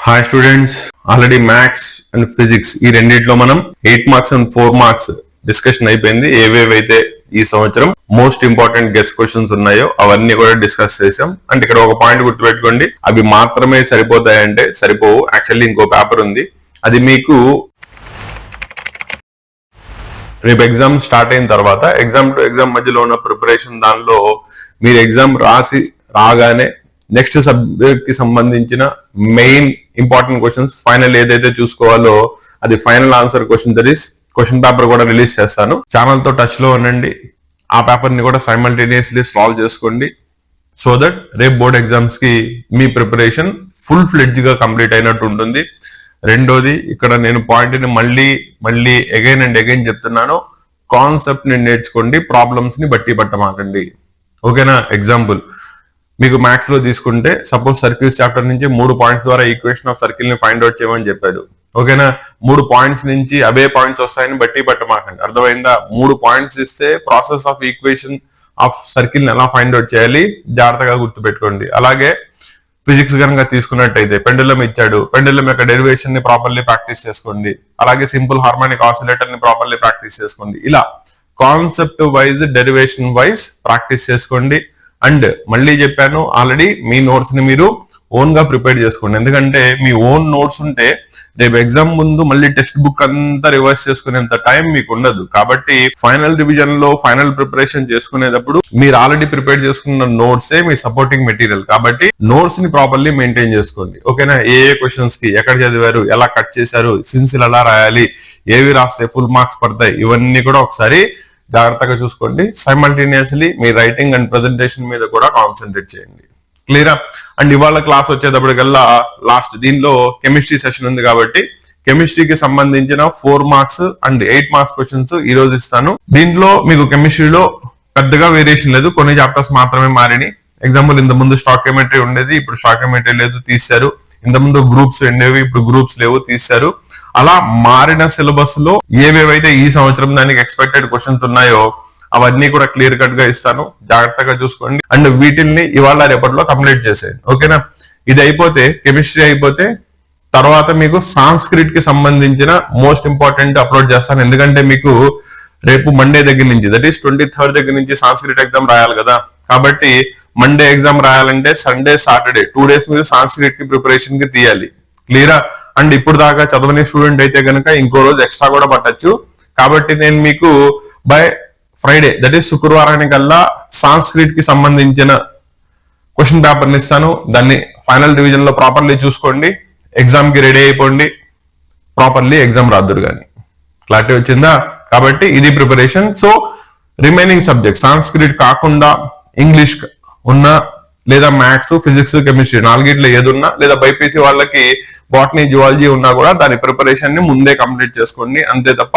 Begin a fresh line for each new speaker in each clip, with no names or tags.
Hi students, already maths and physics ఈ రెండిట్లో మనం 8 మార్క్స్ అండ్ 4 మార్క్స్ డిస్కషన్ అయిపోయింది. ఏవేవైతే ఈ సంవత్సరం మోస్ట్ ఇంపార్టెంట్ గెస్ట్ క్వశ్చన్స్ ఉన్నాయో అవన్నీ కూడా డిస్కస్ చేసాం. అంటే ఇక్కడ ఒక పాయింట్ గుర్తుపెట్టుకోండి, అవి మాత్రమే సరిపోతాయంటే సరిపోవు. యాక్చువల్లీ ఇంకో పేపర్ ఉంది, అది మీకు రేపు ఎగ్జామ్ స్టార్ట్ అయిన తర్వాత ఎగ్జామ్ టు ఎగ్జామ్ మధ్యలో ఉన్న ప్రిపరేషన్, దానిలో మీరు ఎగ్జామ్ రాసి రాగానే నెక్స్ట్ సబ్జెక్ట్ కి సంబంధించిన మెయిన్ ఇంపార్టెంట్ క్వశ్చన్స్ ఫైనల్ ఏదైతే చూసుకోవాలో అది final answer question, that is question paper కూడా రిలీజ్ చేస్తాను. ఛానల్ తో టచ్ లో ఉండండి, ఆ పేపర్ ని కూడా సైమల్టేనియస్లీ సాల్వ్ చేసుకోండి. సో దట్ రేపు బోర్డ్ ఎగ్జామ్స్ కి మీ ప్రిపరేషన్ ఫుల్ ఫ్లెడ్జ్ గా కంప్లీట్ అయినట్టు ఉంటుంది. రెండోది, ఇక్కడ నేను పాయింట్ ని మళ్ళీ అగైన్ అండ్ అగైన్ చెప్తున్నాను, కాన్సెప్ట్ ని నేర్చుకోండి, ప్రాబ్లమ్స్ ని బట్టి పట్టమాకండి. ఓకేనా? ఎగ్జాంపుల్ మీకు మ్యాథ్స్ లో తీసుకుంటే సపోజ్ సర్కిల్స్ చాప్టర్ నుంచి 3 పాయింట్స్ ద్వారా ఈక్వేషన్ ఆఫ్ సర్కిల్ ని ఫైండ్ అవుట్ చేయమని చెప్పాడు. ఓకేనా? 3 పాయింట్స్ నుంచి అవే పాయింట్స్ వస్తాయని బట్టి పట్టమాకండి. అర్థమైందా? 3 పాయింట్స్ ఇస్తే process of equation of circle ని ఎలా ఫైండ్ అవుట్ చేయాలి జాగ్రత్తగా గుర్తుపెట్టుకోండి. అలాగే ఫిజిక్స్ కనుక తీసుకున్నట్టయితే పెండులం ఇచ్చాడు, పెండులం యొక్క డెరివేషన్ ని ప్రాపర్లీ ప్రాక్టీస్ చేసుకోండి. అలాగే సింపుల్ హార్మోనిక్ ఆసిలేటర్ ని ప్రాపర్లీ ప్రాక్టీస్ చేసుకోండి. ఇలా concept wise derivation wise practice చేసుకోండి. అండ్ మళ్ళీ చెప్పాను ఆల్రెడీ, మీ నోట్స్ ని మీరు ఓన్ గా ప్రిపేర్ చేసుకోండి. ఎందుకంటే మీ ఓన్ నోట్స్ ఉంటే రేపు ఎగ్జామ్ ముందు మళ్ళీ టెక్స్ట్ బుక్ అంతా రివర్స్ చేసుకునేంత టైం మీకు ఉండదు. కాబట్టి ఫైనల్ రివిజన్ లో ఫైనల్ ప్రిపరేషన్ చేసుకునేటప్పుడు మీరు ఆల్రెడీ ప్రిపేర్ చేసుకున్న నోట్సే మీ సపోర్టింగ్ మెటీరియల్. కాబట్టి నోట్స్ ని ప్రాపర్లీ మెయింటైన్ చేసుకోండి. ఓకేనా? ఏ క్వశ్చన్స్ కి ఎక్కడ చదివారు, ఎలా కట్ చేశారు, సిన్సిల్ ఎలా రాయాలి, ఏవి రాస్తే ఫుల్ మార్క్స్ పడతాయి, ఇవన్నీ కూడా ఒకసారి జాగ్రత్తగా చూసుకోండి. Simultaneously me writing and presentation మీద కూడా కాన్సన్ట్రేట్ చేయండి. క్లియరా? అండ్ ఇవాళ క్లాస్ వచ్చేటప్పటికల్లా లాస్ట్, దీనిలో కెమిస్ట్రీ సెషన్ ఉంది కాబట్టి కెమిస్ట్రీకి సంబంధించిన 4 మార్క్స్ అండ్ 8 మార్క్స్ క్వశ్చన్స్ ఈ రోజు ఇస్తాను. దీంట్లో మీకు కెమిస్ట్రీలో పెద్దగా వేరియేషన్ లేదు, కొన్ని చాప్టర్స్ మాత్రమే మారినాయి. ఎగ్జాంపుల్, ఇంత ముందు స్టాయికియోమెట్రీ ఉండేది, ఇప్పుడు స్టాయికియోమెట్రీ లేదు, తీశారు. ఇంత ముందు గ్రూప్స్ ఉండేవి, ఇప్పుడు గ్రూప్స్ లేవు, తీశారు. అలా మారిన సిలబస్ లో ఏవేవైతే ఈ సంవత్సరం దానికి ఎక్స్పెక్టెడ్ క్వశ్చన్స్ ఉన్నాయో అవన్నీ కూడా క్లియర్ కట్ గా ఇస్తాను, జాగ్రత్తగా చూసుకోండి. అండ్ వీటిల్ని ఇవాళ రేపట్లో కంప్లీట్ చేసేయండి. ఓకేనా? ఇది అయిపోతే, కెమిస్ట్రీ అయిపోతే తర్వాత మీకు సాంస్క్రిట్ కి సంబంధించిన మోస్ట్ ఇంపార్టెంట్ అప్లోడ్ చేస్తాను. ఎందుకంటే మీకు రేపు మండే దగ్గర నుంచి, దట్ ఈస్ 23rd దగ్గర నుంచి సాంస్క్రిట్ ఎగ్జామ్ రాయాలి కదా. కాబట్టి మండే ఎగ్జామ్ రాయాలంటే సండే, సాటర్డే 2 days మీరు సాంస్క్రిట్ కి ప్రిపరేషన్ కి తీయాలి. క్లియరా? అండ్ ఇప్పుడు దాకా చదవని స్టూడెంట్ అయితే కనుక ఇంకో రోజు ఎక్స్ట్రా కూడా పట్టచ్చు. కాబట్టి నేను మీకు బై ఫ్రైడే, దట్ ఈస్ శుక్రవారానికల్లా సాంస్క్రిట్ కి సంబంధించిన క్వశ్చన్ పేపర్ ని ఇస్తాను. దాన్ని ఫైనల్ రివిజన్ లో ప్రాపర్లీ చూసుకోండి, ఎగ్జామ్ కి రెడీ అయిపోండి, ప్రాపర్లీ ఎగ్జామ్ రాదురు కానీ. క్లారిటీ వచ్చిందా? కాబట్టి ఇది ప్రిపరేషన్. సో రిమైనింగ్ సబ్జెక్ట్ సాంస్క్రిట్ కాకుండా ఇంగ్లీష్ ఉన్నా, లేదా మ్యాథ్స్, ఫిజిక్స్, కెమిస్ట్రీ 4 ఏదున్నా, లేదా బైపీసీ వాళ్ళకి బాటనీ, జువాలజీ ఉన్నా కూడా దాని ప్రిపరేషన్ ని ముందే కంప్లీట్ చేసుకోండి. అంతే తప్ప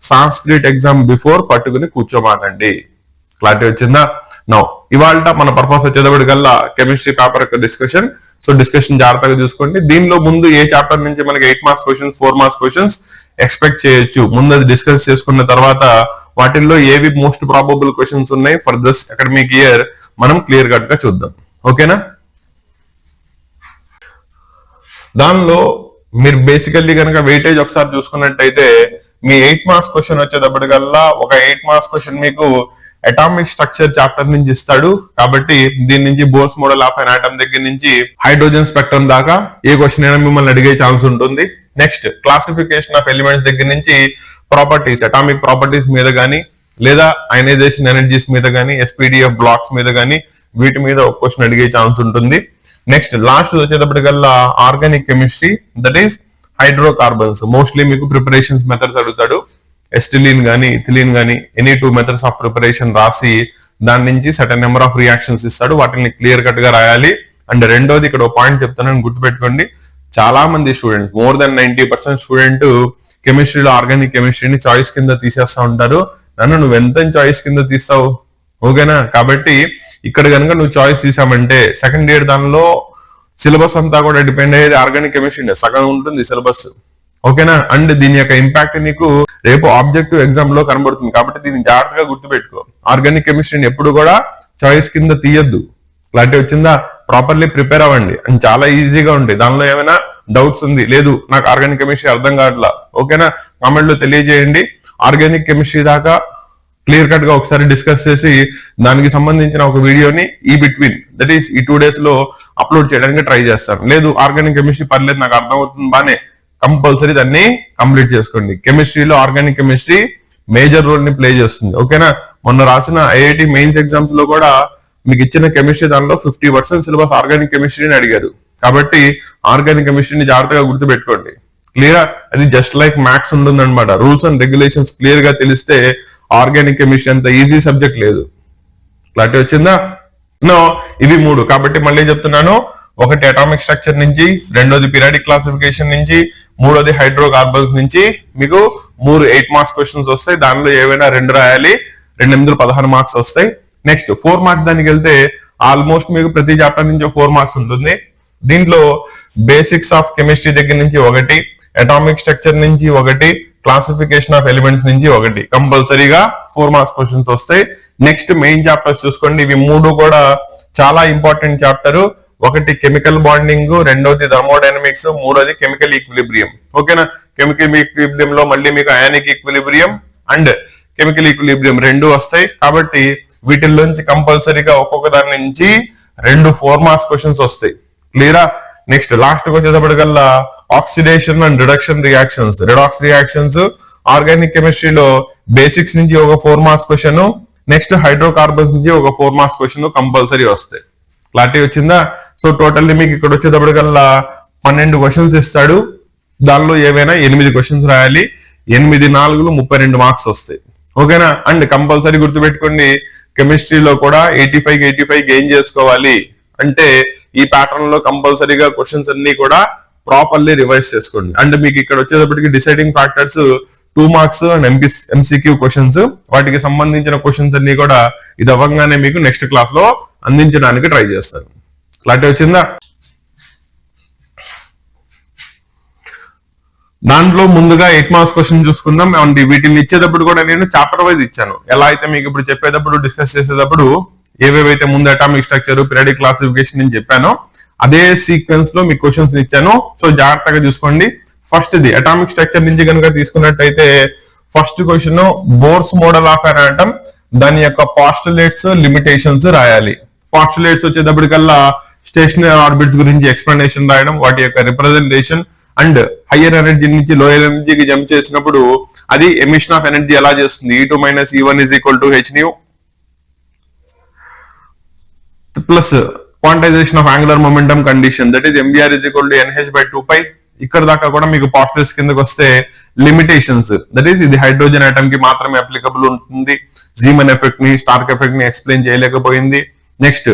సాంస్క్రిట్ ఎగ్జామ్ బిఫోర్ పట్టుకుని కూర్చోమాకండి. క్లారిటీ వచ్చిందా? నౌ ఇవాళ మన పర్పస్ వచ్చేటప్పటికల్లా కెమిస్ట్రీ పేపర్ యొక్క డిస్కషన్. సో డిస్కషన్ జాగ్రత్తగా చూసుకోండి. దీనిలో ముందు ఏ చాప్టర్ నుంచి మనకి 8 marks questions, 4 marks questions expect చేయొచ్చు, ముందు అది డిస్కస్ చేసుకున్న తర్వాత వాటిల్లో ఏవి మోస్ట్ ప్రాబబుల్ క్వశ్చన్స్ ఉన్నాయి ఫర్ దిస్ అకాడమిక్ ఇయర్ మనం క్లియర్ కట్ గా చూద్దాం. ఓకేనా? దానిలో మీరు బేసికల్లీ కనుక వెయిటేజ్ ఒకసారి చూసుకున్నట్టయితే మీ 8 మార్క్స్ క్వశ్చన్ వచ్చేటప్పటికల్లా ఒక 8 మార్క్స్ క్వశ్చన్ మీకు అటామిక్ స్ట్రక్చర్ చాప్టర్ నుంచి ఇస్తాడు. కాబట్టి దీని నుంచి bores model of an atom దగ్గర నుంచి హైడ్రోజన్ స్పెక్ట్రమ్ దాకా ఏ క్వశ్చన్ అయినా మిమ్మల్ని అడిగే ఛాన్స్ ఉంటుంది. నెక్స్ట్ క్లాసిఫికేషన్ ఆఫ్ ఎలిమెంట్స్ దగ్గర నుంచి ప్రాపర్టీస్, అటామిక్ ప్రాపర్టీస్ మీద కానీ, లేదా అయనైజేషన్ ఎనర్జీస్ మీద కానీ, ఎస్పీడిఎఫ్ బ్లాక్స్ మీద కానీ, వీటి మీద ఒక క్వశ్చన్ అడిగే ఛాన్స్ ఉంటుంది. నెక్స్ట్ లాస్ట్ వచ్చేటప్పటికల్లా organic chemistry, that is hydrocarbons. Mostly మీకు ప్రిపరేషన్స్ మెథడ్స్ అడుగుతాడు. ఎస్టిలీన్ గానీ, ఇథిలీన్ గానీ, ఎనీ 2 methods ఆఫ్ ప్రిపరేషన్ రాసి దాని నుంచి సర్టెన్ నెంబర్ ఆఫ్ రియాక్షన్స్ ఇస్తాడు. వాటిని క్లియర్ కట్ గా రాయాలి. అండ్ రెండోది, ఇక్కడ ఒక పాయింట్ చెప్తానని గుర్తుపెట్టుకోండి, చాలా మంది స్టూడెంట్స్, మోర్ దెన్ 90% స్టూడెంట్ కెమిస్ట్రీలో ఆర్గానిక్ కెమిస్ట్రీని చాయిస్ కింద తీసేస్తా ఉంటారు. నన్ను నువ్వు ఎంత చాయిస్ కింద తీస్తావు? ఓకేనా? కాబట్టి ఇక్కడ కనుక నువ్వు చాయిస్ తీసామంటే సెకండ్ ఇయర్ దానిలో సిలబస్ అంతా కూడా డిపెండ్ అయ్యేది ఆర్గానిక్ కెమిస్ట్రీ, సగం ఉంటుంది సిలబస్. ఓకేనా? అండ్ దీని యొక్క ఇంపాక్ట్ నీకు రేపు ఆబ్జెక్టివ్ ఎగ్జామ్ లో కనబడుతుంది. కాబట్టి దీన్ని జాగ్రత్తగా గుర్తుపెట్టుకో. ఆర్గానిక్ కెమిస్ట్రీని ఎప్పుడు కూడా చాయిస్ కింద తీయద్దు. క్లారిటీ వచ్చిందా? ప్రాపర్లీ ప్రిపేర్ అవ్వండి అండ్ చాలా ఈజీగా ఉంటాయి. దానిలో ఏమైనా డౌట్స్ ఉంది, లేదు నాకు ఆర్గానిక్ కెమిస్ట్రీ అర్థం కావట్లా, ఓకేనా, కామెంట్ లో తెలియజేయండి. ఆర్గానిక్ కెమిస్ట్రీ దాకా క్లియర్ కట్ గా ఒకసారి డిస్కస్ చేసి దానికి సంబంధించిన ఒక వీడియోని ఈ బిట్వీన్ దట్ ఈస్ ఈ 2 days లో అప్లోడ్ చేయడానికి ట్రై చేస్తాను. లేదు ఆర్గానిక్ కెమిస్ట్రీ పర్లేదు నాకు అర్థం అవుతుంది బానే, కంపల్సరీ దాన్ని కంప్లీట్ చేసుకోండి. కెమిస్ట్రీలో ఆర్గానిక్ కెమిస్ట్రీ మేజర్ రోల్ ని ప్లే చేస్తుంది, ఓకేనా. మొన్న రాసిన ఐఐటి మెయిన్స్ ఎగ్జామ్స్ లో కూడా మీకు ఇచ్చిన కెమిస్ట్రీ దానిలో 50% సిలబస్ ఆర్గానిక్ కెమిస్ట్రీని అడిగారు. కాబట్టి ఆర్గానిక్ కెమిస్ట్రీని జాగ్రత్తగా గుర్తు పెట్టుకోండి. క్లియర్, అది జస్ట్ లైక్ మ్యాథ్స్ ఉంటుంది అనమాట. రూల్స్ అండ్ రెగ్యులేషన్స్ క్లియర్ గా తెలిస్తే ఆర్గానిక్ కెమిస్ట్రీ అంత ఈజీ సబ్జెక్ట్ లేదు. క్లారిటీ వచ్చిందా? నో, ఇవి 3. కాబట్టి మళ్ళీ చెప్తున్నాను, ఒకటి అటామిక్ స్ట్రక్చర్ నుంచి, రెండోది పీరియాడిక్ క్లాసిఫికేషన్ నుంచి, మూడోది హైడ్రోకార్బన్స్ నుంచి మీకు 3 8 మార్క్స్ క్వశ్చన్స్ వస్తాయి. దానిలో ఏవైనా 2 రాయాలి, 2 8 16 మార్క్స్ వస్తాయి. నెక్స్ట్ 4 మార్క్స్ దానికి వెళ్తే ఆల్మోస్ట్ మీకు ప్రతి చాప్టర్ నుంచి 4 మార్క్స్ ఉంటుంది. దీంట్లో బేసిక్స్ ఆఫ్ కెమిస్ట్రీ దగ్గర నుంచి 1, అటామిక్ స్ట్రక్చర్ నుంచి 1, క్లాసిఫికేషన్ ఆఫ్ ఎలిమెంట్స్ నుంచి 1, కంపల్సరీగా 4 మార్క్స్ క్వశ్చన్స్ వస్తాయి. నెక్స్ట్ మెయిన్ చాప్టర్స్ చూసుకోండి, ఇవి 3 కూడా చాలా ఇంపార్టెంట్ చాప్టర్. ఒకటి కెమికల్ బాండింగ్, రెండోది థర్మోడైనమిక్స్, మూడోది కెమికల్ ఈక్విలిబ్రియం, ఓకేనా. కెమికల్ ఈక్విలిబ్రియం లో మళ్ళీ మీకు ionic equilibrium and chemical equilibrium 2 వస్తాయి. కాబట్టి వీటిల్లోంచి కంపల్సరీగా ఒక్కొక్క దాని నుంచి 2 4 మార్క్స్ క్వశ్చన్స్ వస్తాయి. క్లియరా? నెక్స్ట్ లాస్ట్ వచ్చేటప్పటికల్లా oxidation and reduction reactions, redox reactions organic కెమిస్ట్రీలో బేసిక్స్ నుంచి ఒక 4 మార్క్స్ క్వశ్చన్, నెక్స్ట్ హైడ్రోకార్బన్స్ నుంచి ఒక 4 మార్క్స్ క్వశ్చన్ కంపల్సరీ వస్తాయి. క్లారిటీ వచ్చిందా? సో టోటల్లీ మీకు ఇక్కడ వచ్చేటప్పటికల్లా 12 క్వశ్చన్స్ ఇస్తాడు. దానిలో ఏవైనా 8 క్వశ్చన్స్ రాయాలి. 8 4 32 మార్క్స్ వస్తాయి, ఓకేనా. అండ్ కంపల్సరీ గుర్తుపెట్టుకోండి, కెమిస్ట్రీలో కూడా 85 గెయిన్ చేసుకోవాలి అంటే ఈ ప్యాటర్న్ లో కంపల్సరీగా క్వశ్చన్స్ అన్ని కూడా ప్రాపర్లీ రివైజ్ చేసుకోండి. అండ్ మీకు ఇక్కడ వచ్చేటప్పటికి deciding factors 2 marks and MCQ questions, వాటికి సంబంధించిన క్వశ్చన్స్ అన్ని కూడా ఇది అవ్వగానే మీకు నెక్స్ట్ క్లాస్ లో అందించడానికి ట్రై చేస్తాను. క్లారిటీ వచ్చిందా? దాంట్లో ముందుగా 8 మార్క్స్ క్వశ్చన్ చూసుకుందాం. అండ్ వీటిని ఇచ్చేటప్పుడు కూడా నేను చాప్టర్ వైజ్ ఇచ్చాను. ఎలా అయితే మీకు ఇప్పుడు చెప్పేటప్పుడు డిస్కస్ చేసేటప్పుడు ఏవేవైతే ముందు అటామిక్ స్ట్రక్చర్, పీరియాడిక్ క్లాసిఫికేషన్ అని చెప్పానో అదే సీక్వెన్స్ లో మీకు క్వశ్చన్స్ ఇచ్చాను. సో జాగ్రత్తగా చూసుకోండి. ఫస్ట్ ది అటామిక్ స్ట్రక్చర్ నుంచి కనుక తీసుకున్నట్టయితే first question bores model of an atom, దాని యొక్క పాస్టులేట్స్, లిమిటేషన్స్ రాయాలి. పాస్టులేట్స్ వచ్చేటప్పటికల్లా స్టేషనరీ ఆర్బిట్స్ గురించి ఎక్స్ప్లెనేషన్ రాయడం, వాటి యొక్క రిప్రజెంటేషన్ అండ్ హయ్యర్ ఎనర్జీ నుంచి లోయర్ ఎనర్జీకి జంప్ చేసినప్పుడు అది ఎమిషన్ ఆఫ్ ఎనర్జీ ఎలా చేస్తుంది, E2 - E1 = hν plus quantization of angular momentum condition that is MBR = NH/2π. ఇక్కడ దాకా కూడా మీకు పాస్టులేట్స్ కిందకి వస్తే లిమిటేషన్స్ దట్ ఈస్ ఇది హైడ్రోజన్ ఆటమ్ కి మాత్రమే అప్లికబుల్ ఉంటుంది. జీమన్ ఎఫెక్ట్ ని, స్టార్క్ ఎఫెక్ట్ ని ఎక్స్ప్లెయిన్ చేయలేకపోయింది. Next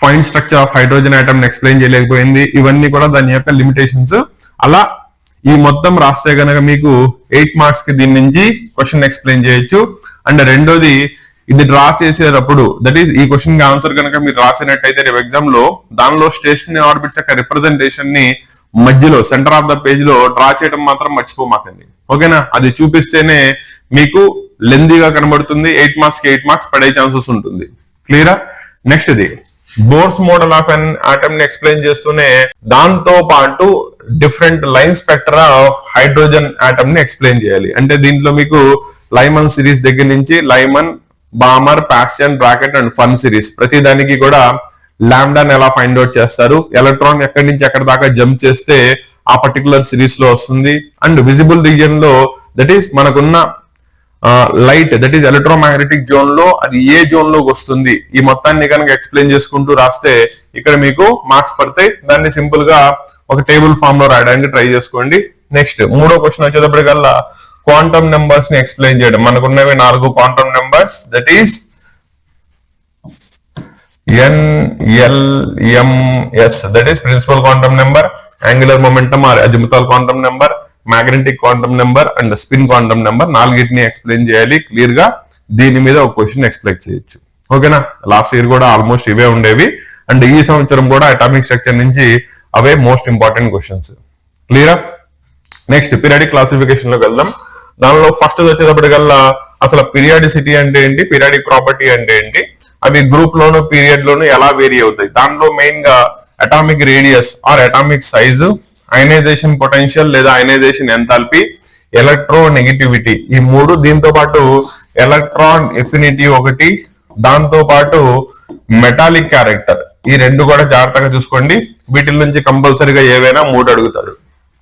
fine structure of hydrogen atom ని ఎక్స్ప్లెయిన్ చేయలేకపోయింది. ఇవన్నీ కూడా దాని యొక్క లిమిటేషన్స్. అలా ఈ మొత్తం రాస్తే కనుక మీకు 8 మార్క్స్ కి దీని నుంచి క్వశ్చన్ ఎక్స్ప్లెయిన్ చేయొచ్చు. అండ్ రెండోది ఇది డ్రా చేసేటప్పుడు దట్ ఈస్ ఈ క్వశ్చన్ కి ఆన్సర్ కనుక మీరు రాసినట్టయితే రేపు ఎగ్జామ్ లో దానిలో స్టేషనరీ ఆర్బిట్స్ యొక్క రిప్రజెంటేషన్ ని మధ్యలో సెంటర్ ఆఫ్ ద పేజ్ లో డ్రా చేయడం మాత్రం మర్చిపోమాకండి, ఓకేనా. అది చూపిస్తేనే మీకు లెందీగా కనబడుతుంది. 8 మార్క్స్ కి 8 మార్క్స్ పడే ఛాన్సెస్ ఉంటుంది. క్లియరా? నెక్స్ట్ ఇది Bohr's model of an atom ని ఎక్స్ప్లెయిన్ చేస్తూనే దాంతో పాటు different line spectra of hydrogen atom ని ఎక్స్ప్లెయిన్ చేయాలి. అంటే దీంట్లో మీకు లైమన్ సిరీస్ దగ్గర నుంచి Lyman, Balmer, Paschen, Brackett and Pfund series ప్రతి దానికి కూడా లాంబ్డాని ఎలా ఫైండ్ అవుట్ చేస్తారు, ఎలక్ట్రాన్ ఎక్కడి నుంచి ఎక్కడి దాకా జంప్ చేస్తే ఆ పర్టికులర్ సిరీస్ లో వస్తుంది. అండ్ విజిబుల్ రీజియన్ లో దట్ ఈస్ మనకున్న light that is electromagnetic zone లో అది ఏ జోన్ లోకి వస్తుంది, ఈ మొత్తాన్ని కనుక ఎక్స్ప్లెయిన్ చేసుకుంటూ రాస్తే ఇక్కడ మీకు మార్క్స్ పడతాయి. దాన్ని సింపుల్ గా ఒక టేబుల్ ఫామ్ లో రాయడానికి ట్రై చేసుకోండి. నెక్స్ట్ మూడో క్వశ్చన్ వచ్చేటప్పటికల్లా క్వాంటమ్ నెంబర్స్ ని ఎక్స్ప్లెయిన్ చేయడం. మనకున్నవి 4 quantum numbers that is N, L, M, S that is principal quantum number, angular momentum or azimuthal quantum number, magnetic quantum number and spin quantum number. 4టిని explain చేయాలి clear గా. దీని మీద ఒక question expect చేయొచ్చు, ఓకేనా. లాస్ట్ ఇయర్ కూడా almost ఇవే ఉండేవి అండ్ ఈ సంవత్సరం కూడా అటామిక్ స్ట్రక్చర్ నుంచి అవే మోస్ట్ ఇంపార్టెంట్ క్వశ్చన్స్. క్లియరా? నెక్స్ట్ పీరియాడిక్ క్లాసిఫికేషన్ లోకి వెళ్దాం. దానిలో ఫస్ట్ వచ్చేటప్పటికల్లా అసలు పీరియాడిసిటీ అంటే ఏంటి, పీరియాడిక్ ప్రాపర్టీ అంటే ఏంటి, అవి గ్రూప్ లోను పీరియడ్ లోను ఎలా వేరీ అవుతాయి. దానిలో మెయిన్ గా atomic radius or atomic size, ionisation potential లేదా అయనైజేషన్ ఎంథాల్పీ, ఎలక్ట్రోనెగటివిటీ, ఈ మూడు. దీంతో పాటు ఎలక్ట్రాన్ ఎఫినిటీ ఒకటి, దాంతో పాటు మెటాలిక్ క్యారెక్టర్, ఈ రెండు కూడా జాగ్రత్తగా చూసుకోండి. వీటి నుంచి కంపల్సరీగా ఏవైనా మూడు అడుగుతాడు.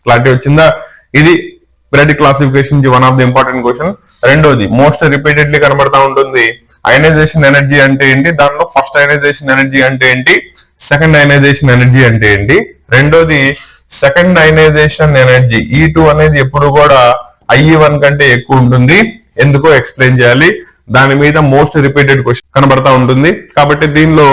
క్లారిటీ వచ్చిందా? ఇది పీరియాడిక్ క్లాసిఫికేషన్ నుంచి one of the important question. రెండోది మోస్ట్ రిపీటెడ్లీ కనబడతా ఉంటుంది, అయనైజేషన్ ఎనర్జీ అంటే ఏంటి, దానిలో ఫస్ట్ అయనైజేషన్ ఎనర్జీ అంటే ఏంటి, సెకండ్ అయనైజేషన్ ఎనర్జీ అంటే ఏంటి. రెండోది సెకండ్ అయనైజేషన్ ఎనర్జీ E2 అనేది ఎప్పుడు కూడా IE1 కంటే ఎక్కువ ఉంటుంది, ఎందుకో ఎక్స్ప్లెయిన్ చేయాలి. దాని మీద మోస్ట్ రిపీటెడ్ క్వశ్చన్ కనబడతా ఉంటుంది. కాబట్టి దీనిలో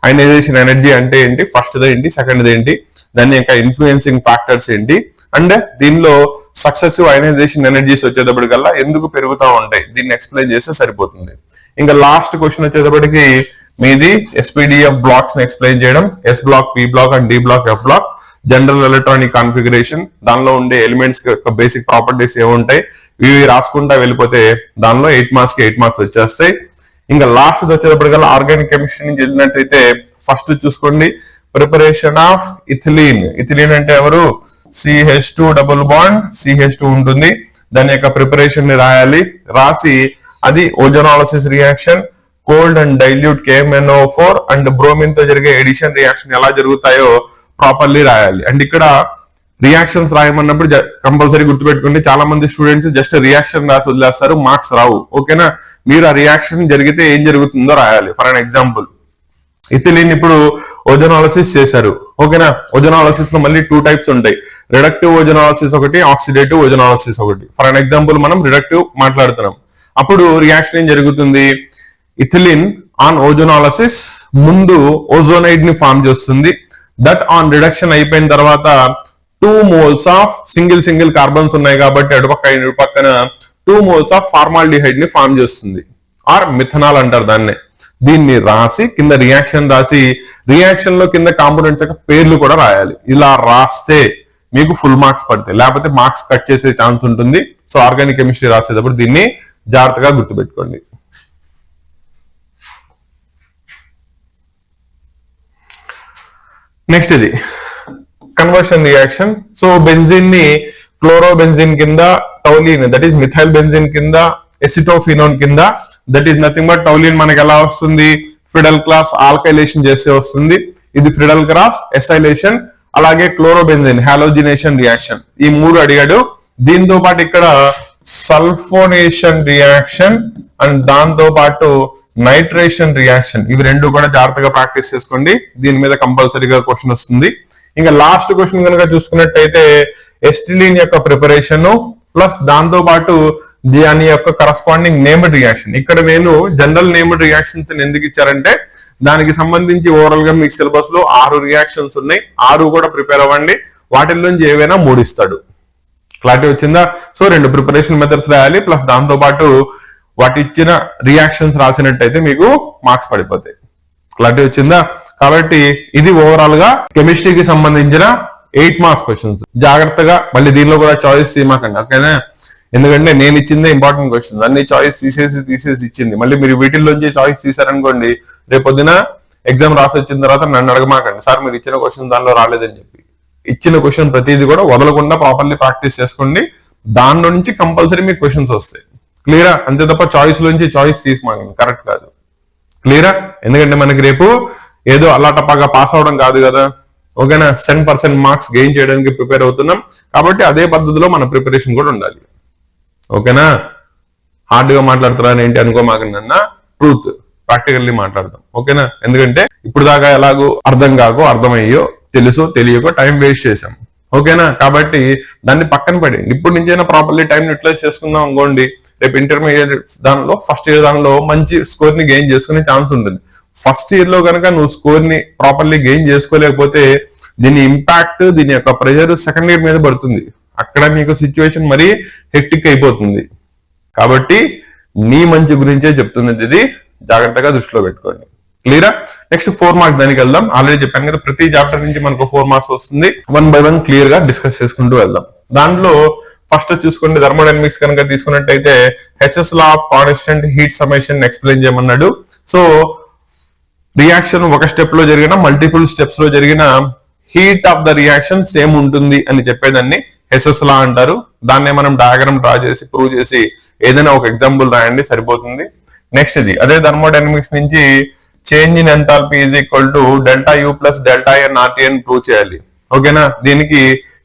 అయనైజేషన్ ఎనర్జీ అంటే ఏంటి, ఫస్ట్ ఏంటి, సెకండ్ ఏంటి, దాని యొక్క ఇన్ఫ్లుయెన్సింగ్ ఫ్యాక్టర్స్ ఏంటి, అండ్ దీనిలో సక్సెసివ్ అయనైజేషన్ ఎనర్జీస్ వచ్చేటప్పటికల్లా ఎందుకు పెరుగుతూ ఉంటాయి, దీన్ని ఎక్స్ప్లెయిన్ చేస్తే సరిపోతుంది. ఇంకా లాస్ట్ క్వశ్చన్ వచ్చేటప్పటికి మీది SPDF బ్లాక్స్ ని ఎక్స్ప్లెయిన్ చేయడం, S block, P block and D block, F block, general electronic configuration, దానిలో ఉండే ఎలిమెంట్స్ యొక్క బేసిక్ ప్రాపర్టీస్ ఏముంటాయి, ఇవి రాసుకుంటా వెళ్ళిపోతే దానిలో 8 మార్క్స్ కి 8 మార్క్స్ వచ్చేస్తాయి. ఇంకా లాస్ట్ వచ్చేటప్పటికల్లా ఆర్గానిక్ కెమిస్ట్రీ నుంచి వెళ్ళినట్టయితే ఫస్ట్ చూసుకోండి, ప్రిపరేషన్ ఆఫ్ ఇథిలీన్. ఇథిలీన్ అంటే ఎవరు, CH2 డబుల్ బాండ్ CH2 ఉంటుంది. దాని యొక్క ప్రిపరేషన్ ని రాయాలి. రాసి అది ozonolysis reaction, cold and dilute KMnO4 and bromine తో జరిగే ఎడిషన్ రియాక్షన్ ఎలా జరుగుతాయో ప్రాపర్లీ రాయాలి. అండ్ ఇక్కడ రియాక్షన్స్ రాయమన్నప్పుడు కంపల్సరీ గుర్తుపెట్టుకోండి, చాలా మంది స్టూడెంట్స్ జస్ట్ రియాక్షన్ రాసి వదిలేస్తారు, మార్క్స్ రావు. ఓకేనా, మీరు ఆ రియాక్షన్ జరిగితే ఏం జరుగుతుందో రాయాలి. ఫర్ అన్ ఎగ్జాంపుల్, ఇథిలీన్ ఇప్పుడు ఓజోనాలిసిస్ చేశారు. ఓకేనా, ఓజోనాలిసిస్ లో మళ్ళీ 2 టైప్స్ ఉంటాయి, రిడక్టివ్ ఓజోనాలిసిస్ ఒకటి, ఆక్సిడేటివ్ ఓజోనాలిసిస్ ఒకటి. ఫర్ అన్ ఎగ్జాంపుల్ మనం రిడక్టివ్ మాట్లాడుతున్నాం. అప్పుడు రియాక్షన్ ఏం జరుగుతుంది, ఇథిలీన్ ఆన్ ఓజోనాలిసిస్ ముందు ఓజోనైడ్ ని ఫామ్ చేస్తుంది. దట్ ఆన్ రిడక్షన్ అయిపోయిన తర్వాత 2 మోల్స్ ఆఫ్ సింగిల్ కార్బన్స్ ఉన్నాయి కాబట్టి అటుపక్క ఇటు పక్కన 2 మోల్స్ ఆఫ్ ఫార్మాల్డిహైడ్ ని ఫామ్ చేస్తుంది, ఆర్ మిథనాల్ అంటారు దాన్ని. దీన్ని రాసి కింద రియాక్షన్ రాసి రియాక్షన్ లో కింద కాంపోనెంట్స్ యొక్క పేర్లు కూడా రాయాలి. ఇలా రాస్తే మీకు ఫుల్ మార్క్స్ పడతాయి, లేకపోతే మార్క్స్ కట్ చేసే ఛాన్స్ ఉంటుంది. సో ఆర్గానిక్ కెమిస్ట్రీ రాసేటప్పుడు దీన్ని జాగ్రత్తగా గుర్తుపెట్టుకోండి. నెక్స్ట్ ఇది కన్వర్షన్ రియాక్షన్. సో బెంజిన్ ని క్లోరోబెంజిన్ కింద, toluene that is methyl benzene కింద, ఎసిటోఫినోన్ కింద, that is nothing but toluene మనకి ఎలా వస్తుంది, ఫ్రిడల్ క్రాస్ ఆల్కైలేషన్ చేస్తే వస్తుంది. ఇది ఫ్రిడల్ క్రాస్ ఎసైలేషన్, అలాగే క్లోరోబెంజిన్ హాలోజినేషన్ రియాక్షన్, ఈ 3 అడిగాడు. దీంతో పాటు ఇక్కడ సల్ఫోనేషన్ రియాక్షన్ అండ్ దాంతో పాటు నైట్రేషన్ రియాక్షన్, ఇవి రెండు కూడా జాగ్రత్తగా ప్రాక్టీస్ చేసుకోండి. దీని మీద కంపల్సరీగా క్వశ్చన్ వస్తుంది. ఇంకా లాస్ట్ క్వశ్చన్ కనుక చూసుకున్నట్టయితే ఎస్టిలీన్ యొక్క ప్రిపరేషన్ ప్లస్ దాంతో పాటు దాని యొక్క కరస్పాండింగ్ నేమ్డ్ రియాక్షన్. ఇక్కడ నేను జనరల్ నేమ్డ్ రియాక్షన్స్ ఎందుకు ఇచ్చారంటే దానికి సంబంధించి ఓవరాల్ గా మీకు సిలబస్ లో 6 రియాక్షన్స్ ఉన్నాయి, 6 కూడా ప్రిపేర్ అవ్వండి. వాటిల్లోంచి ఏవైనా 3 ఇస్తాడు. క్లారిటీ వచ్చిందా? సో 2 ప్రిపరేషన్ మెథడ్స్ రాయాలి, ప్లస్ దాంతో పాటు వాటి ఇచ్చిన రియాక్షన్స్ రాసినట్టయితే మీకు మార్క్స్ పడిపోతాయి. క్లారిటీ వచ్చిందా? కాబట్టి ఇది ఓవరాల్ గా కెమిస్ట్రీకి సంబంధించిన 8 మార్క్స్ క్వశ్చన్స్. జాగ్రత్తగా మళ్ళీ దీనిలో కూడా చాయిస్ తీయమాకండి, ఓకేనా? ఎందుకంటే నేను ఇచ్చిందే ఇంపార్టెంట్ క్వశ్చన్స్, అన్ని చాయిస్ తీసేసి ఇచ్చింది. మళ్ళీ మీరు వీటిల్లోంచి చాయిస్ తీసారనుకోండి, రేపొద్దున ఎగ్జామ్ రాసి వచ్చిన తర్వాత నన్ను అడగమాకండి, సార్ మీరు ఇచ్చిన క్వశ్చన్ దానిలో రాలేదని చెప్పి. ఇచ్చిన క్వశ్చన్ ప్రతిదీ కూడా వదలకుండా ప్రాపర్లీ ప్రాక్టీస్ చేసుకోండి, దానిలో నుంచి కంపల్సరీ మీకు క్వశ్చన్స్ వస్తాయి. క్లియరా? అంతే తప్ప చాయిస్ లోంచి చాయిస్ తీసుకోండి, కరెక్ట్ కాదు. క్లియరా? ఎందుకంటే మనకి రేపు ఏదో అలాటపాగా పాస్ అవడం కాదు కదా, ఓకేనా? 10% మార్క్స్ గెయిన్ చేయడానికి ప్రిపేర్ అవుతున్నాం కాబట్టి అదే పద్ధతిలో మన ప్రిపరేషన్ కూడా ఉండాలి, ఓకేనా? హార్డ్ గా మాట్లాడుతున్నాను ఏంటి అనుకోమాకండి అన్న, ట్రూత్ ప్రాక్టికల్లీ మాట్లాడదాం, ఓకేనా? ఎందుకంటే ఇప్పుడు దాకా ఎలాగో అర్థం కాకో అర్థమయ్యో తెలుసో తెలియకో టైం వేస్ట్ చేసాం, ఓకేనా? కాబట్టి దాన్ని పక్కన పడేయండి. ఇప్పుడు నుంచైనా ప్రాపర్లీ టైం యూటిలైజ్ చేసుకుందాం అనుకోండి, రేపు ఇంటర్మీడియట్ దానిలో ఫస్ట్ ఇయర్ దానిలో మంచి స్కోర్ ని గెయిన్ చేసుకునే ఛాన్స్ ఉంటుంది. ఫస్ట్ ఇయర్ లో కనుక నువ్వు స్కోర్ ని ప్రాపర్లీ గెయిన్ చేసుకోలేకపోతే దీని ఇంపాక్ట్, దీని యొక్క ప్రెషర్ సెకండ్ ఇయర్ మీద పడుతుంది. అక్కడ నీకు సిచ్యువేషన్ మరీ హెక్టిక్ అయిపోతుంది. కాబట్టి నీ మంచి గురించే చెప్తున్నది, ఇది జాగ్రత్తగా దృష్టిలో పెట్టుకోండి. క్లియరా? నెక్స్ట్ 4 మార్క్స్ దానికి వెళ్దాం. ఆల్రెడీ చెప్పాను కదా, ప్రతి చాప్టర్ నుంచి మనకు 4 మార్క్స్ వస్తుంది. 1 by 1 క్లియర్ గా డిస్కస్ చేసుకుంటూ వెళ్దాం. దాంట్లో ఫస్ట్ చూసుకోండి, థర్మోడైనమిక్స్ కనుక తీసుకున్నట్టయితే Hess law of constant heat summation explain చేయమన్నాడు. సో రియాక్షన్ ఒక స్టెప్ లో జరిగిన మల్టిపుల్ స్టెప్స్ లో జరిగిన heat of the reaction same ఉంటుంది అని చెప్పేదాన్ని హెసెస్ లా అంటారు. దాన్నే మనం డయాగ్రామ్ డ్రా చేసి ప్రూవ్ చేసి ఏదైనా ఒక ఎగ్జాంపుల్ రాయండి సరిపోతుంది. నెక్స్ట్ ఇది అదే థర్మోడైనమిక్స్ నుంచి change in enthalpy is equal to delta U plus delta n RT అని ప్రూవ్ చేయాలి. ఓకేనా, దీనికి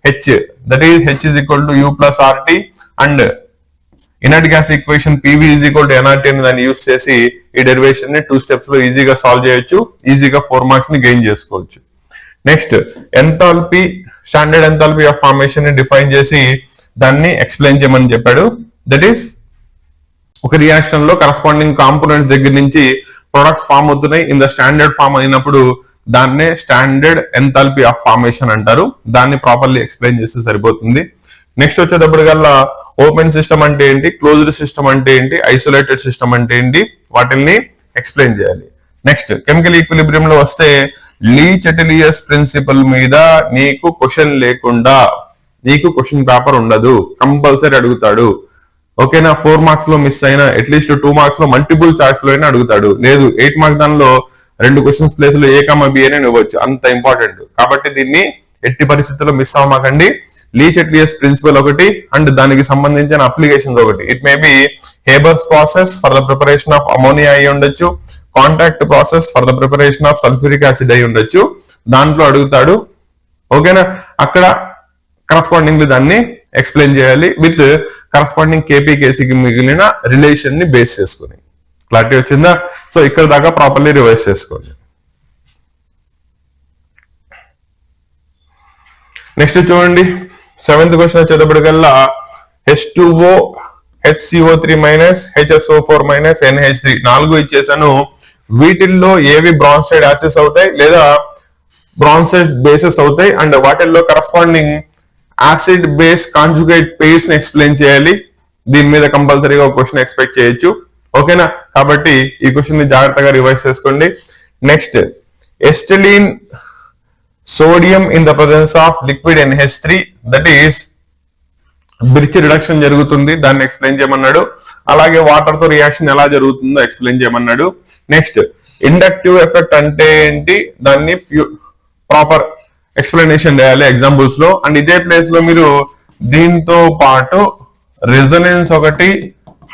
H that is H is equal to U plus RT and inert gas equation PV is equal to nRT అని దాన్ని use చేసి ఈ derivation ని 2 steps లో ఈజీగా సాల్వ్ చేయొచ్చు, ఈజీగా 4 మార్క్స్ ని గెయిన్ చేసుకోవచ్చు. Next enthalpy, standard enthalpy of formation ని డిఫైన్ చేసి దాన్ని ఎక్స్ప్లెయిన్ చేయమని చెప్పాడు. దట్ ఈస్ ఒక రియాక్షన్ లో కరస్పాండింగ్ కాంపోనెంట్స్ దగ్గర నుంచి ప్రొడక్ట్స్ ఫామ్ అవుతున్నాయి ఇన్ ద స్టాండర్డ్ ఫామ్ అయినప్పుడు దాన్నే స్టాండర్డ్ ఎంథాల్పీ ఆఫ్ ఫార్మేషన్ అంటారు. దాన్ని ప్రాపర్లీ ఎక్స్ప్లెయిన్ చేస్తే సరిపోతుంది. నెక్స్ట్ వచ్చేటప్పటికల్లా ఓపెన్ సిస్టమ్ అంటే ఏంటి, క్లోజ్డ్ సిస్టమ్ అంటే ఏంటి, ఐసోలేటెడ్ సిస్టమ్ అంటే ఏంటి, వాటిని ఎక్స్ప్లెయిన్ చేయాలి. నెక్స్ట్ కెమికల్ ఈక్విలిబ్రియం లో వస్తే లీ చెటిలియస్ ప్రిన్సిపల్ మీద నీకు క్వశ్చన్ లేకుండా నీకు క్వశ్చన్ పేపర్ ఉండదు, కంపల్సరీ అడుగుతాడు. ఓకేనా, 4 మార్క్స్ లో మిస్ అయినా అట్లీస్ట్ 2 మార్క్స్ లో మల్టిపుల్ చాయిస్ లో అయినా అడుగుతాడు. లేదు 8 మార్క్స్ దానిలో 2 క్వశ్చన్స్ ప్లేస్ లో ఏ కమ బి అని ఇవ్వచ్చు, అంత ఇంపార్టెంట్. కాబట్టి దీన్ని ఎట్టి పరిస్థితుల్లో మిస్ అవ్వమాకండి. లీ చెటిలియస్ ప్రిన్సిపల్ ఒకటి అండ్ దానికి సంబంధించిన అప్లికేషన్స్ ఒకటి. It may be Haber's process for the preparation of ammonia అయి ఉండొచ్చు, contact process for the preparation of sulphuric acid అయి ఉండొచ్చు, దాంట్లో అడుగుతాడు. ఓకేనా, అక్కడ కరస్పాండింగ్ దాన్ని ఎక్స్ప్లెయిన్ చేయాలి విత్ కరస్పాండింగ్ కేపీకేసీకి మిగిలిన రిలేషన్ ని బేస్ చేసుకుని. క్లారిటీ వచ్చిందా? సో ఇక్కడ దాకా ప్రాపర్లీ రివైజ్ చేసుకోండి. నెక్స్ట్ చూడండి, 7th question వచ్చేటప్పటికల్లా H2O HCO3 minus HSO4 minus NH3 4 ఇచ్చేసాను. వీటిల్లో ఏవి బ్రాన్సైడ్ యాసిడ్స్ అవుతాయి లేదా బ్రాన్సైడ్ బేసెస్ అవుతాయి అండ్ వాటిల్లో corresponding acid base conjugate pairs ని ఎక్స్ప్లెయిన్ చేయాలి. దీని మీద కంపల్సరీగా ఒక క్వశ్చన్ ఎక్స్పెక్ట్ చేయొచ్చు. ఓకేనా, కాబట్టి ఈ క్వశ్చన్ ని జాగ్రత్తగా రివైజ్ చేసుకోండి. Next ఎస్టిలీన్ sodium in the presence of liquid NH3 that is bridge reduction జరుగుతుంది, దాన్ని ఎక్స్ప్లెయిన్ చేయమన్నాడు. అలాగే వాటర్ తో రియాక్షన్ ఎలా జరుగుతుందో ఎక్స్ప్లెయిన్ చేయమన్నాడు. నెక్స్ట్ ఇండక్టివ్ ఎఫెక్ట్ అంటే ఏంటి, దాన్ని ప్రాపర్ ఎక్స్ప్లెనేషన్ చేయాలి ఎగ్జాంపుల్స్ లో. అండ్ ఇదే ప్లేస్ లో మీరు దీంతో పాటు రెజొనెన్స్ ఒకటి,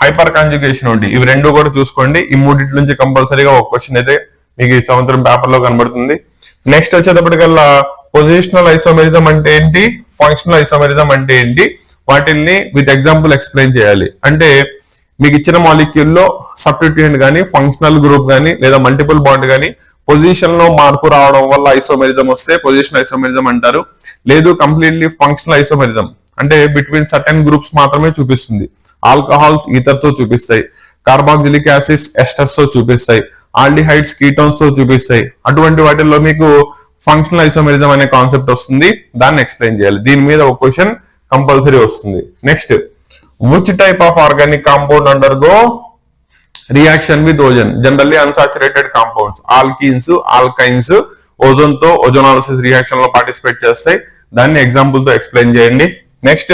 హైపర్ కాంజుగేషన్ ఒకటి, ఇవి రెండు కూడా చూసుకోండి. ఈ మూడింటి నుంచి కంపల్సరీగా ఒక క్వశ్చన్ అయితే మీకు ఈ సంవత్సరం పేపర్ లో కనబడుతుంది. నెక్స్ట్ వచ్చేటప్పటికల్లా పొజిషనల్ ఐసోమెరిజం అంటే ఏంటి, ఫంక్షనల్ ఐసోమెరిజం అంటే ఏంటి, వాటిల్ని విత్ ఎగ్జాంపుల్ ఎక్స్ప్లెయిన్ చేయాలి. అంటే మీకు ఇచ్చిన మాలిక్యూల్ లో సబ్స్టిట్యూయెంట్ గానీ, ఫంక్షనల్ గ్రూప్ గానీ లేదా మల్టిపుల్ బాండ్ గానీ పొజిషన్ లో మార్పు రావడం వల్ల ఐసోమెరిజం వస్తే పొజిషన్ ఐసోమెరిజం అంటారు. లేదు కంప్లీట్లీ ఫంక్షనల్ ఐసోమెరిజం అంటే బిట్వీన్ సర్టెన్ గ్రూప్స్ మాత్రమే చూపిస్తుంది. ఆల్కహాల్స్ ఈథర్ తో చూపిస్తాయి, కార్బాక్సిలిక్ యాసిడ్స్ ఎస్టర్స్ తో చూపిస్తాయి, ఆల్డిహైడ్స్ కీటోన్స్ తో చూపిస్తాయి. అటువంటి వాటిల్లో మీకు ఫంక్షనల్ ఐసోమెరిజం అనే కాన్సెప్ట్ వస్తుంది, దాన్ని ఎక్స్ప్లెయిన్ చేయాలి. దీని మీద ఒక క్వశ్చన్ కంపల్సరీ వస్తుంది. Next which type of organic compound undergo reaction with ozone, generally unsaturated compounds, alkenes, alkynes ozone తో ఓజోనాలిసిస్ రియాక్షన్ లో పార్టిసిపేట్ చేస్తాయి. దాన్ని ఎగ్జాంపుల్ తో ఎక్స్ప్లెయిన్ చేయండి. నెక్స్ట్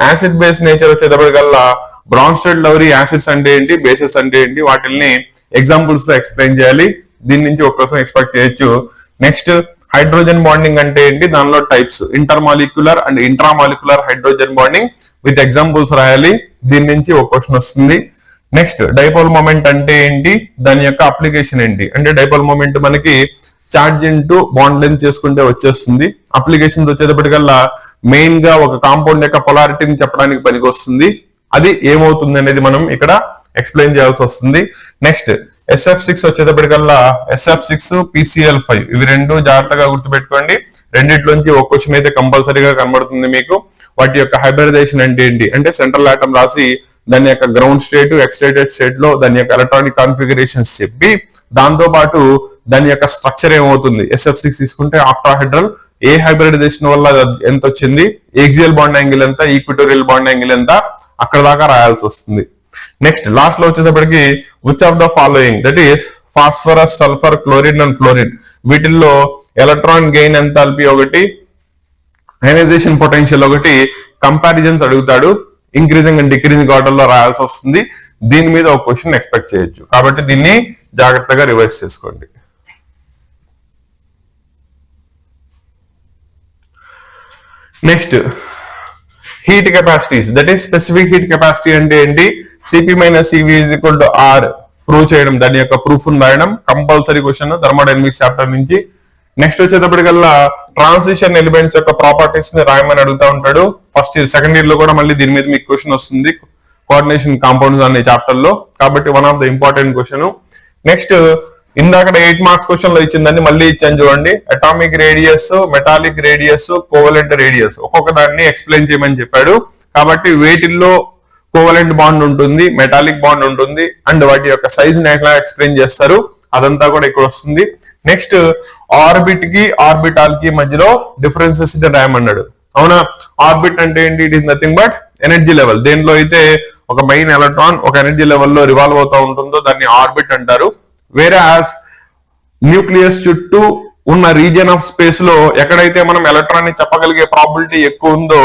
యాసిడ్ బేస్ నేచర్ వచ్చేటప్పటికల్లా బ్రాన్స్టెడ్ లవ్రీ యాసిడ్స్ అంటే ఏంటి, బేసెస్ అంటే ఏంటి, వాటిని ఎగ్జాంపుల్స్ లో ఎక్స్ప్లెయిన్ చేయాలి. దీని నుంచి ఒక క్వశ్చన్ ఎక్స్పెక్ట్ చేయొచ్చు. నెక్స్ట్ హైడ్రోజన్ బాండింగ్ అంటే ఏంటి, దానిలో types intermolecular and intramolecular hydrogen bonding with examples రాయాలి. దీని నుంచి ఒక క్వశ్చన్ వస్తుంది. నెక్స్ట్ డైపోల్ మూమెంట్ అంటే ఏంటి, దాని యొక్క అప్లికేషన్ ఏంటి, అంటే డైపోల్ మూమెంట్ మనకి చార్జ్ ఇంటూ బాండ్ లెంత్ చేసుకుంటే వచ్చేస్తుంది. అప్లికేషన్స్ వచ్చేటప్పటికల్లా మెయిన్ గా ఒక కాంపౌండ్ యొక్క పొలారిటీని చెప్పడానికి పనికి వస్తుంది. అది ఏమవుతుంది అనేది మనం ఇక్కడ ఎక్స్ప్లెయిన్ చేయాల్సి వస్తుంది. నెక్స్ట్ SF6 వచ్చేటప్పటికల్లా SF6 PCl5 ఇవి రెండు జాగ్రత్తగా గుర్తుపెట్టుకోండి. రెండిట్లోంచి ఒక క్వశ్చన్ అయితే కంపల్సరీగా కనబడుతుంది మీకు. వాటి యొక్క హైబ్రిడైజేషన్ అంటే ఏంటి, అంటే సెంట్రల్ ఆటం రాసి దాని యొక్క గ్రౌండ్ స్టేట్, ఎక్స్టైటెడ్ స్టేట్ లో దాని యొక్క ఎలక్ట్రానిక్ కాన్ఫిగరేషన్స్ చెప్పి దాంతో పాటు దాని యొక్క స్ట్రక్చర్ ఏమవుతుంది. SF6 తీసుకుంటే ఆక్టాహెడ్రల్, ఏ హైబ్రిడైజేషన్ వల్ల ఎంత వచ్చింది, ఏక్సియల్ బాండ్ యాంగిల్ ఎంత, ఈక్విటోరియల్ బాండ్ యాంగిల్ ఎంత, అక్కడ దాకా రాయాల్సి వస్తుంది. నెక్స్ట్ లాస్ట్ లో వచ్చేటప్పటికి which of the following that is phosphorus, sulphur, chlorine and fluorine వీటిల్లో ఎలక్ట్రాన్ గెయిన్ ఎంథాల్పీ ఒకటి, అయనైజేషన్ పొటెన్షియల్ ఒకటి, కంపారిజన్స్ అడుగుతాడు. ఇంక్రీజింగ్ అండ్ డిక్రీజింగ్ ఆర్డర్ లో రాయాల్సి వస్తుంది. దీని మీద ఒక క్వశ్చన్ ఎక్స్పెక్ట్ చేయొచ్చు. కాబట్టి దీన్ని జాగ్రత్తగా రివైజ్ చేసుకోండి. Next heat capacities, that is specific heat capacity అంటే ఏంటి, CP minus CV is equal to R prove చేయడం, దాని యొక్క ప్రూఫ్ రాయడం కంపల్సరీ క్వశ్చన్ థర్మోడైనమిక్స్ చాప్టర్ నుంచి. నెక్స్ట్ వచ్చేటప్పటికల్లా ట్రాన్సిషన్ ఎలిమెంట్స్ యొక్క ప్రాపర్టీస్ ని రాయమని అడుగుతా ఉంటాడు. ఫస్ట్ ఇయర్ సెకండ్ ఇయర్ లో కూడా మళ్ళీ దీని మీద మీకు క్వశ్చన్ వస్తుంది, కోఆర్డినేషన్ కాంపౌండ్స్ అనే చాప్టర్ లో, కాబట్టి one of the important question. Next ఇందాక 8 మార్క్స్ క్వశ్చన్ లో ఇచ్చిందని మళ్ళీ ఇచ్చాను చూడండి, atomic radius, metallic radius, covalent radius ఒక్కొక్క దాన్ని ఎక్స్ప్లెయిన్ చేయమని చెప్పాడు. కాబట్టి వేటిల్లో కోవలెంట్ బాండ్ ఉంటుంది, మెటాలిక్ బాండ్ ఉంటుంది, అండ్ వాటి యొక్క సైజ్ ని ఎట్లా ఎక్స్ప్లెయిన్ చేస్తారు అదంతా కూడా ఇక్కడ వస్తుంది. నెక్స్ట్ ఆర్బిట్ కి ఆర్బిటాల్ కి మధ్యలో డిఫరెన్సెస్ రాయమన్నాడు. అవునా, ఆర్బిట్ అంటే ఏంటి, it is nothing but energy level. దేనిలో అయితే ఒక మెయిన్ ఎలక్ట్రాన్ ఒక ఎనర్జీ లెవెల్లో రివాల్వ్ అవుతూ ఉంటుందో దాన్ని ఆర్బిట్ అంటారు. వేరే న్యూక్లియస్ చుట్టూ ఉన్న రీజియన్ ఆఫ్ స్పేస్ లో ఎక్కడైతే మనం ఎలక్ట్రాన్ ని చెప్పగలిగే ప్రాబిలిటీ ఎక్కువ ఉందో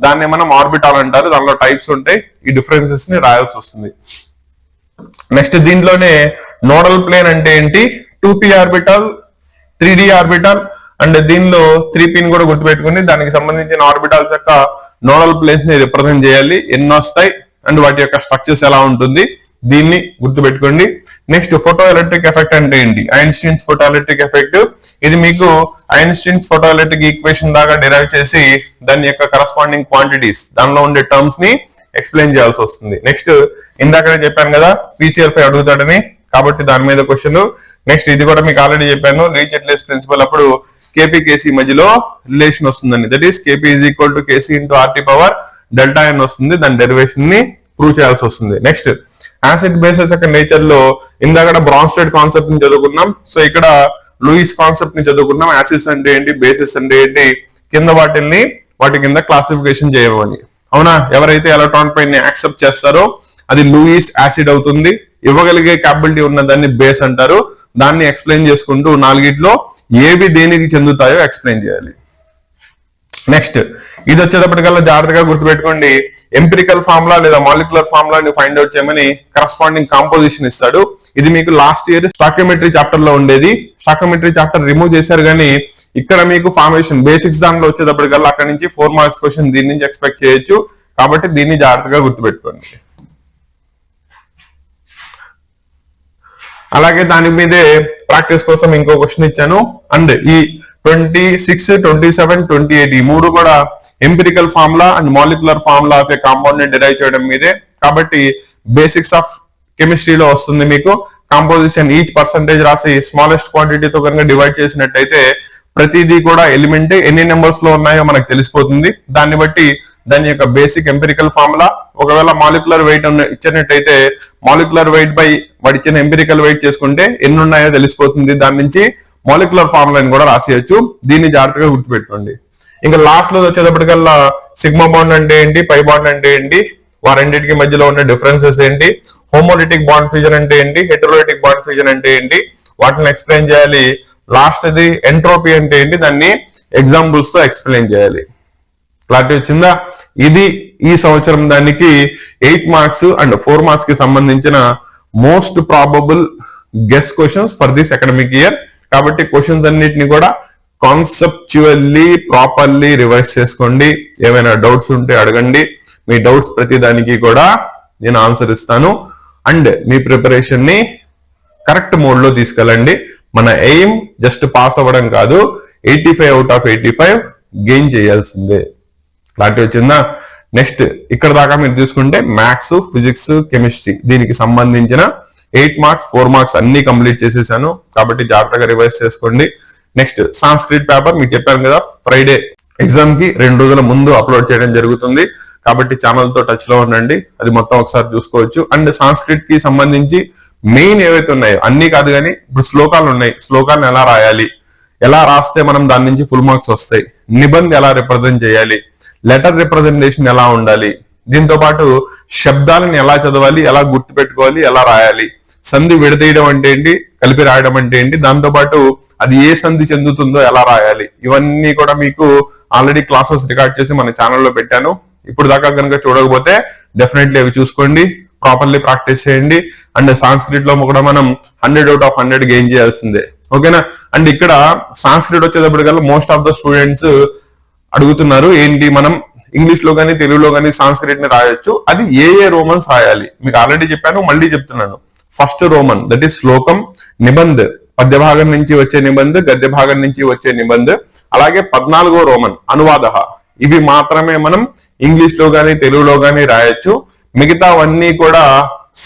దాన్ని మనం ఆర్బిటాల్ అంటారు. దానిలో టైప్స్ ఉంటాయి, ఈ డిఫరెన్సెస్ ని రాయాల్సి వస్తుంది. నెక్స్ట్ దీంట్లోనే నోడల్ ప్లేన్ అంటే ఏంటి, 2p orbital, 3d orbital, and దీనిలో 3p ని కూడా గుర్తుపెట్టుకుని దానికి సంబంధించిన ఆర్బిటాల్స్ యొక్క నోడల్ ప్లేన్స్ ని రిప్రజెంట్ చేయాలి, ఎన్ని వస్తాయి అండ్ వాటి యొక్క స్ట్రక్చర్స్ ఎలా ఉంటుంది దీన్ని గుర్తుపెట్టుకోండి. నెక్స్ట్ ఫోటో ఎలక్ట్రిక్ ఎఫెక్ట్ అంటే ఏంటి, ఐన్స్టీన్స్ ఫోటో ఎలక్ట్రిక్ ఎఫెక్ట్. ఇది మీకు ఐన్స్టీన్స్ ఫోటో ఎలక్ట్రిక్ ఈక్వేషన్ దాకా డిరైవ్ చేసి దాని యొక్క కరస్పాండింగ్ క్వాంటిటీస్ దానిలో ఉండే టర్మ్స్ ని ఎక్స్ప్లెయిన్ చేయాల్సి వస్తుంది. నెక్స్ట్ ఇందాకనే చెప్పాను కదా పీసీఆర్ అడుగుతాడని, కాబట్టి దాని మీద క్వశ్చన్. నెక్స్ట్ ఇది కూడా మీకు ఆల్రెడీ చెప్పాను, రీచెట్లెస్ ప్రిన్సిపల్ అప్పుడు కేపీ కేసీ మధ్యలో రిలేషన్ వస్తుందని, that is KP is equal to KC into RT power delta n వస్తుంది, దాని డెరివేషన్ ని ప్రూవ్ చేయాల్సి వస్తుంది. నెక్స్ట్ యాసిడ్ బేసెస్ యొక్క నేచర్ లో ఇందాక బ్రాన్స్టెడ్ కాన్సెప్ట్ ని చదువుకున్నాం, సో ఇక్కడ లూయిస్ కాన్సెప్ట్ ని చదువుకున్నాం. యాసిడ్స్ అంటే ఏంటి, బేసెస్ అంటే ఏంటి, కింద వాటి కింద క్లాసిఫికేషన్ చేయమని. అవునా, ఎవరైతే ఎలక్ట్రాన్ పైన యాక్సెప్ట్ చేస్తారో అది లూయిస్ యాసిడ్ అవుతుంది, ఇవ్వగలిగే క్యాపబిలిటీ ఉన్న దాన్ని బేస్ అంటారు. దాన్ని ఎక్స్ప్లెయిన్ చేసుకుంటూ నాలుగిట్లో ఏవి దేనికి చెందుతాయో ఎక్స్ప్లెయిన్ చేయాలి. నెక్స్ట్ ఇది వచ్చేటప్పటికల్లా జాగ్రత్తగా గుర్తుపెట్టుకోండి, ఎంపిరికల్ ఫార్ములా లేదా మాలిక్యులర్ ఫార్ములాని ఫైండ్ అవుట్ చేయమని కరస్పాండింగ్ కాంపోజిషన్ ఇస్తాడు. ఇది మీకు లాస్ట్ ఇయర్ స్టాకియోమెట్రీ చాప్టర్ లో ఉండేది, స్టాకియోమెట్రీ చాప్టర్ రిమూవ్ చేశారు కానీ ఇక్కడ మీకు ఫార్మేషన్ బేసిక్స్ దానిలో వచ్చేటప్పటికల్లా అక్కడ నుంచి 4 మార్క్స్ క్వశ్చన్ దీని నుంచి ఎక్స్పెక్ట్ చేయొచ్చు, కాబట్టి దీన్ని జాగ్రత్తగా గుర్తుపెట్టుకోండి. అలాగే దాని మీదే ప్రాక్టీస్ కోసం ఇంకో క్వశ్చన్ ఇచ్చాను, అండ్ ఈ 26, 27, 28 ఈ మూడు కూడా empirical formula and molecular formula of A compound ని డిరైవ్ చేయడం మీదే. కాబట్టి బేసిక్స్ ఆఫ్ కెమిస్ట్రీలో వస్తుంది మీకు. కాంపోజిషన్ ఈచ్ పర్సంటేజ్ రాసి స్మాలెస్ట్ క్వాంటిటీతో కనుక డివైడ్ చేసినట్టయితే ప్రతిదీ కూడా ఎలిమెంట్ ఎన్ని నెంబర్స్ లో ఉన్నాయో మనకు తెలిసిపోతుంది. దాన్ని బట్టి దాని యొక్క బేసిక్ ఎంపిరికల్ ఫార్ములా, ఒకవేళ మాలిక్యులర్ వెయిట్ ఇచ్చినట్టయితే మాలిక్యులర్ వెయిట్ బై వాడి ఇచ్చిన ఎంపిరికల్ వెయిట్ చేసుకుంటే ఎన్ని ఉన్నాయో తెలిసిపోతుంది. దాని నుంచి మాలిక్యులర్ ఫార్ములాని కూడా రాసేయచ్చు, దీన్ని జాగ్రత్తగా గుర్తుపెట్టుకోండి. ఇంకా లాస్ట్ లో వచ్చేటప్పటికల్లా సిగ్మా బాండ్ అంటే ఏంటి, పై బాండ్ అంటే ఏంటి, వారెండింటికి మధ్యలో ఉన్న డిఫరెన్సెస్ ఏంటి, హోమోలిటిక్ బాండ్ ఫ్యూజన్ అంటే ఏంటి, హెటరోలిటిక్ బాండ్ ఫ్యూజన్ అంటే ఏంటి, వాటిని ఎక్స్ప్లెయిన్ చేయాలి. లాస్ట్ అది ఎంట్రోపీ అంటే ఏంటి, దాన్ని ఎగ్జాంపుల్స్ తో ఎక్స్ప్లెయిన్ చేయాలి. క్లారిటీ వచ్చిందా? ఇది ఈ సంవత్సరం దానికి 8 మార్క్స్ అండ్ 4 మార్క్స్ కి సంబంధించిన most probable guess questions for this academic year. కాబట్టి క్వశ్చన్స్ అన్నిటిని కూడా కాన్సెప్చువల్లీ ప్రాపర్లీ రివైజ్ చేసుకోండి. ఏమైనా డౌట్స్ ఉంటే అడగండి, మీ డౌట్స్ ప్రతి దానికి కూడా నేను ఆన్సర్ ఇస్తాను. అండ్ మీ ప్రిపరేషన్ ని కరెక్ట్ మోడ్ లో తీసుకెళ్ళండి. మన ఎయిమ్ జస్ట్ పాస్ అవ్వడం కాదు, 85 out of 85 గెయిన్ చేయాల్సిందే. క్లారిటీ వచ్చిందా? నెక్స్ట్ ఇక్కడ దాకా మీరు చూసుకుంటే మ్యాథ్స్, ఫిజిక్స్, కెమిస్ట్రీ దీనికి సంబంధించిన 8 మార్క్స్ 4 మార్క్స్ అన్ని కంప్లీట్ చేసేసాను, కాబట్టి జాగ్రత్తగా రివైజ్ చేసుకోండి. నెక్స్ట్ సాంస్క్రిట్ పేపర్ మీకు చెప్పాను కదా, ఫ్రైడే ఎగ్జామ్ కి 2 రోజుల ముందు అప్లోడ్ చేయడం జరుగుతుంది, కాబట్టి ఛానల్ తో టచ్ లో ఉండండి, అది మొత్తం ఒకసారి చూసుకోవచ్చు. అండ్ సాంస్క్రిట్ కి సంబంధించి మెయిన్ ఏవైతే ఉన్నాయో అన్ని కాదు కానీ ఇప్పుడు శ్లోకాలు ఉన్నాయి, శ్లోకాలను ఎలా రాయాలి, ఎలా రాస్తే మనం దాని నుంచి ఫుల్ మార్క్స్ వస్తాయి, నిబంధ ఎలా రిప్రజెంట్ చేయాలి, లెటర్ రిప్రజెంటేషన్ ఎలా ఉండాలి, దీంతో పాటు శబ్దాలను ఎలా చదవాలి, ఎలా గుర్తు పెట్టుకోవాలి, ఎలా రాయాలి, సంధి విడదీయడం అంటే ఏంటి, కలిపి రాయడం అంటే ఏంటి, దాంతో పాటు అది ఏ సంధి చెందుతుందో ఎలా రాయాలి, ఇవన్నీ కూడా మీకు ఆల్రెడీ క్లాసెస్ రికార్డ్ చేసి మన ఛానల్లో పెట్టాను. ఇప్పుడు దాకా కనుక చూడకపోతే డెఫినెట్లీ అవి చూసుకోండి, ప్రాపర్లీ ప్రాక్టీస్ చేయండి. అండ్ సాంస్క్రిట్ లో కూడా మనం 100 out of 100 గెయిన్ చేయాల్సిందే, ఓకేనా. అండ్ ఇక్కడ సాంస్క్రిట్ వచ్చేటప్పటికల్లా మోస్ట్ ఆఫ్ ద స్టూడెంట్స్ అడుగుతున్నారు ఏంటి, మనం ఇంగ్లీష్ లో కానీ తెలుగులో కానీ సాంస్క్రిట్ ని రాయొచ్చు, అది ఏ రోమన్స్ రాయాలి. మీకు ఆల్రెడీ చెప్పాను, మళ్ళీ చెప్తున్నాను. ఫస్ట్ రోమన్ దట్ ఈస్ శ్లోకం, నిబంధ్ పద్య భాగం నుంచి వచ్చే నిబంధ్, గద్య భాగం నుంచి వచ్చే నిబంధ్, అలాగే 14వ రోమన్ అనువాద. ఇవి మాత్రమే మనం ఇంగ్లీష్ లో గానీ తెలుగులో గానీ రాయొచ్చు. మిగతావన్నీ కూడా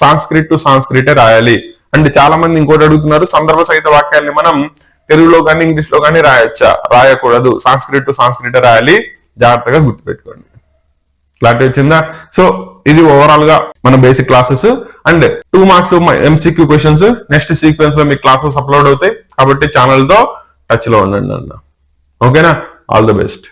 సాంస్క్రిట్ టు సాంస్క్రిటే రాయాలి. అంటే చాలా మంది ఇంకోటి అడుగుతున్నారు, సందర్భ సహిత వాక్యాన్ని మనం తెలుగులో కానీ ఇంగ్లీష్ లో కానీ రాయొచ్చా? రాయకూడదు, సాంస్క్రిట్ టు సాంస్క్రిటే రాయాలి. జాగ్రత్తగా గుర్తుపెట్టుకోండి. క్లారిటీ వచ్చిందా? సో ఇది ఓవరాల్ గా మన basic classes. And 2 marks MCQ questions next sequence లో మీ క్లాసెస్ అప్లోడ్ అవుతాయి. కాబట్టి ఛానల్ తో టచ్ లో ఉండండి అన్న. ఓకేనా? All the best.